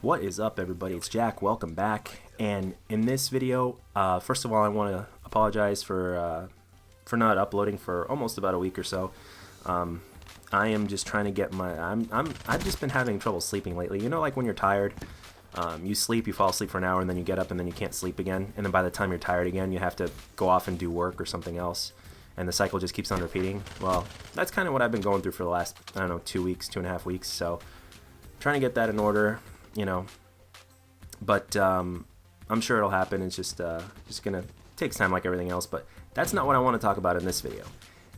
What is up, everybody? It's Jack. Welcome back. And in this video, first of all, I want to apologize for not uploading for almost about a week or so. I am just trying to get my. I've just been having trouble sleeping lately. You know, like when you're tired, you sleep, you fall asleep for an hour, and then you get up, and then you can't sleep again. And then by the time you're tired again, you have to go off and do work or something else, and the cycle just keeps on repeating. Well, that's kind of what I've been going through for the last, I don't know, 2 weeks, 2.5 weeks. So, trying to get that in order. You know, but I'm sure it'll happen. It's just gonna take time like everything else. But that's not what I want to talk about in this video.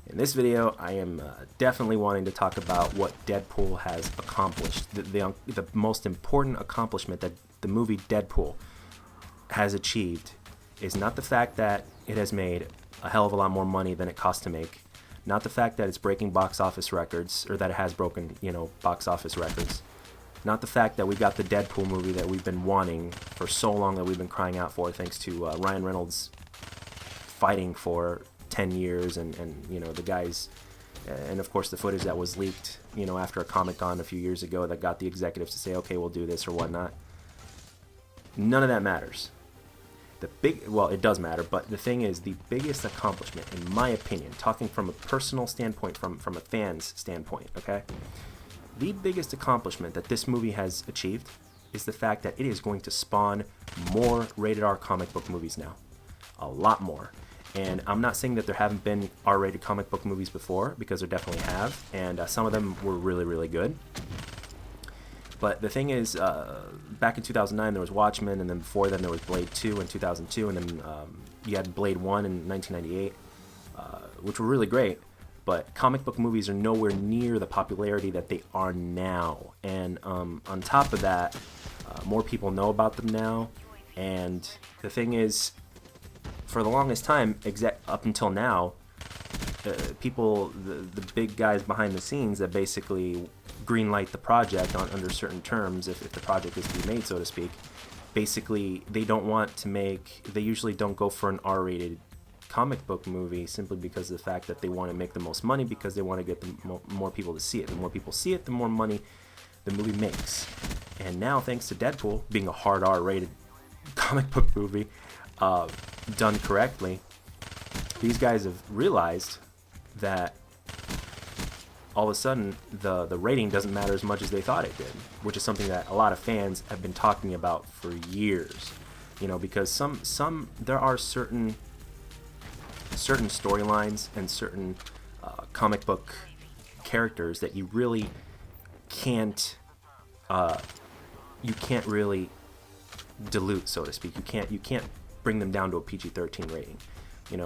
In this video, I am definitely wanting to talk about what Deadpool has accomplished. The most important accomplishment that the movie Deadpool has achieved is not the fact that it has made a hell of a lot more money than it cost to make. Not the fact that it's breaking box office records, or that it has broken, box office records. Not the fact that we got the Deadpool movie that we've been wanting for so long, that we've been crying out for, thanks to Ryan Reynolds fighting for 10 years, and the guys, and of course the footage that was leaked, after a Comic-Con a few years ago that got the executives to say, okay, we'll do this or whatnot. None of that matters. Well, it does matter, but the thing is, the biggest accomplishment, in my opinion, talking from a personal standpoint, from a fan's standpoint, okay? The biggest accomplishment that this movie has achieved is the fact that it is going to spawn more rated R comic book movies now. A lot more. And I'm not saying that there haven't been R-rated comic book movies before, because there definitely have, and some of them were really, really good. But the thing is, back in 2009 there was Watchmen, and then before then there was Blade 2 in 2002, and then you had Blade 1 in 1998, which were really great. But comic book movies are nowhere near the popularity that they are now. And on top of that, more people know about them now. And the thing is, for the longest time, up until now, people, the big guys behind the scenes that basically greenlight the project under certain terms, if the project is to be made, so to speak, basically they don't want to make, they usually don't go for an R-rated comic book movie, simply because of the fact that they want to make the most money, because they want to get more people to see it. The more people see it, the more money the movie makes. And now, thanks to Deadpool being a hard R-rated comic book movie, done correctly, these guys have realized that all of a sudden the rating doesn't matter as much as they thought it did, which is something that a lot of fans have been talking about for years. Because there are certain storylines and certain comic book characters that you really can't really dilute, so to speak. You can't bring them down to a PG-13 rating.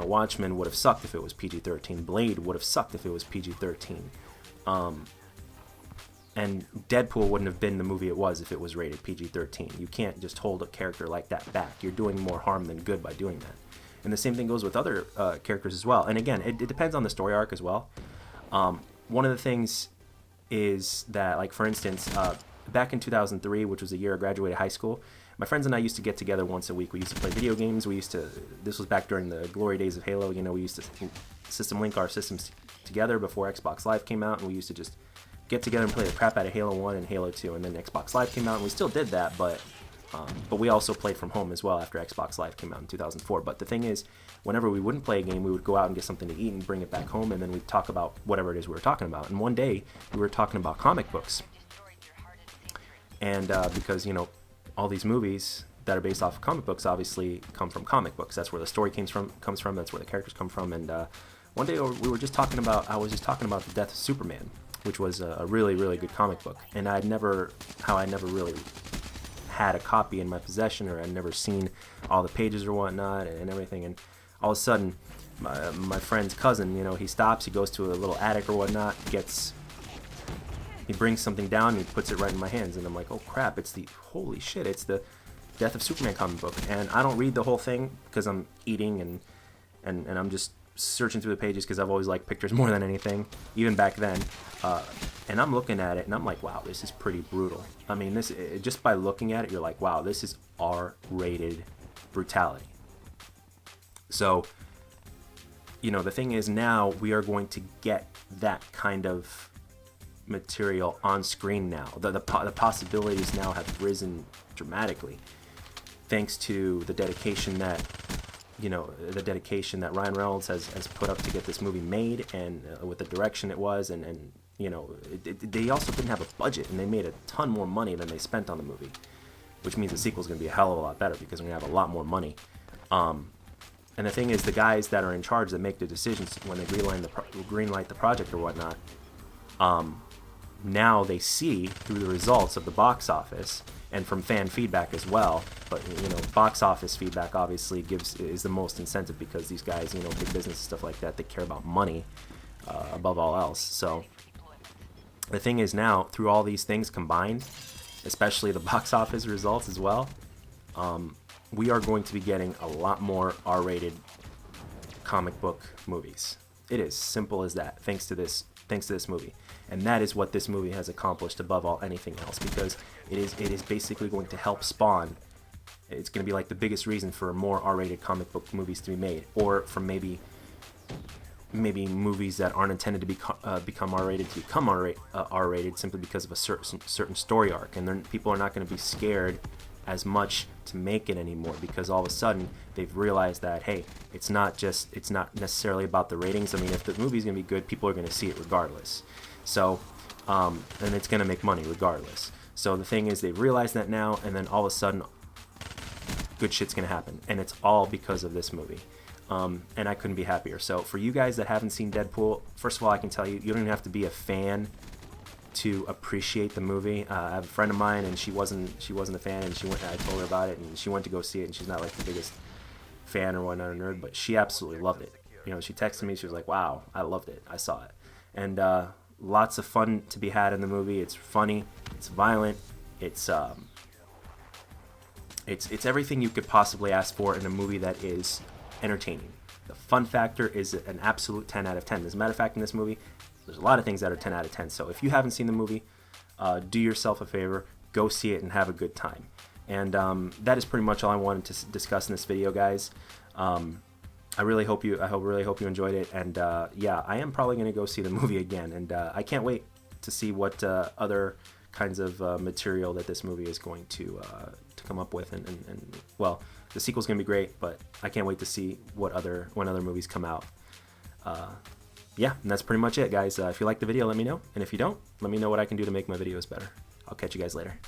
Watchmen would have sucked if it was PG-13. Blade would have sucked if it was PG-13. And Deadpool wouldn't have been the movie it was if it was rated PG-13. You can't just hold a character like that back. You're doing more harm than good by doing that. And the same thing goes with other characters as well. And again, it depends on the story arc as well. One of the things is that, like, for instance, back in 2003, which was the year I graduated high school, my friends and I used to get together once a week. We used to play video games. This was back during the glory days of Halo. We used to system link our systems together before Xbox Live came out, and we used to just get together and play the crap out of Halo 1 and Halo 2. And then Xbox Live came out, and we still did that, but we also played from home as well after Xbox Live came out in 2004. But the thing is, whenever we wouldn't play a game, we would go out and get something to eat and bring it back home, and then we'd talk about whatever it is we were talking about. And one day, we were talking about comic books. And because, all these movies that are based off of comic books obviously come from comic books. That's where the story comes from. That's where the characters come from. And one day I was just talking about the death of Superman, which was a really, really good comic book. And I never really had a copy in my possession, or I'd never seen all the pages or whatnot and everything. And all of a sudden, my friend's cousin, he stops, he goes to a little attic or whatnot, he brings something down and he puts it right in my hands, and I'm like, oh crap, it's the Death of Superman comic book. And I don't read the whole thing because I'm eating and I'm just searching through the pages, because I've always liked pictures more than anything, even back then. And I'm looking at it and I'm like, wow, this is pretty brutal. I mean, just by looking at it, you're like, wow, this is R-rated brutality. So, the thing is, now we are going to get that kind of material on screen now. The possibilities now have risen dramatically, thanks to the dedication that Ryan Reynolds has put up to get this movie made, and with the direction it was, and they also didn't have a budget, and they made a ton more money than they spent on the movie, which means the sequel is going to be a hell of a lot better because we're going to have a lot more money. And the thing is, the guys that are in charge that make the decisions when they greenlight the project or whatnot, now they see through the results of the box office and from fan feedback as well. But box office feedback obviously is the most incentive, because these guys, big business and stuff like that, they care about money above all else. So the thing is, now through all these things combined, especially the box office results as well, we are going to be getting a lot more R-rated comic book movies. It is simple as that, thanks to this movie. And that is what this movie has accomplished above all anything else, because it is basically going to help spawn. It's going to be like the biggest reason for more R-rated comic book movies to be made, or from maybe movies that aren't intended to become R-rated to become R-rated simply because of a certain story arc, and then people are not going to be scared as much to make it anymore, because all of a sudden they've realized that, hey, it's not necessarily about the ratings. I mean, if the movie's gonna be good, people are gonna see it regardless. So, and it's gonna make money regardless. So the thing is, they've realized that now, and then all of a sudden, good shit's gonna happen, and it's all because of this movie. And I couldn't be happier. So for you guys that haven't seen Deadpool, first of all, I can tell you, you don't even have to be a fan to appreciate the movie. I have a friend of mine, and she wasn't a fan, and I told her about it, and she went to go see it, and she's not like the biggest fan or whatnot, a nerd, but she absolutely loved it. She texted me, she was like, wow, I loved it, I saw it. And lots of fun to be had in the movie. It's funny, it's violent, it's everything you could possibly ask for in a movie that is entertaining. The fun factor is an absolute 10 out of 10. As a matter of fact, in this movie, there's a lot of things that are 10 out of 10. So if you haven't seen the movie, do yourself a favor, go see it and have a good time. And that is pretty much all I wanted to discuss in this video, guys. I really hope you enjoyed it. And yeah, I am probably going to go see the movie again. And I can't wait to see what other kinds of material that this movie is going to come up with. And well, the sequel's going to be great, but I can't wait to see when other movies come out. Yeah, and that's pretty much it, guys. If you like the video, let me know. And if you don't, let me know what I can do to make my videos better. I'll catch you guys later.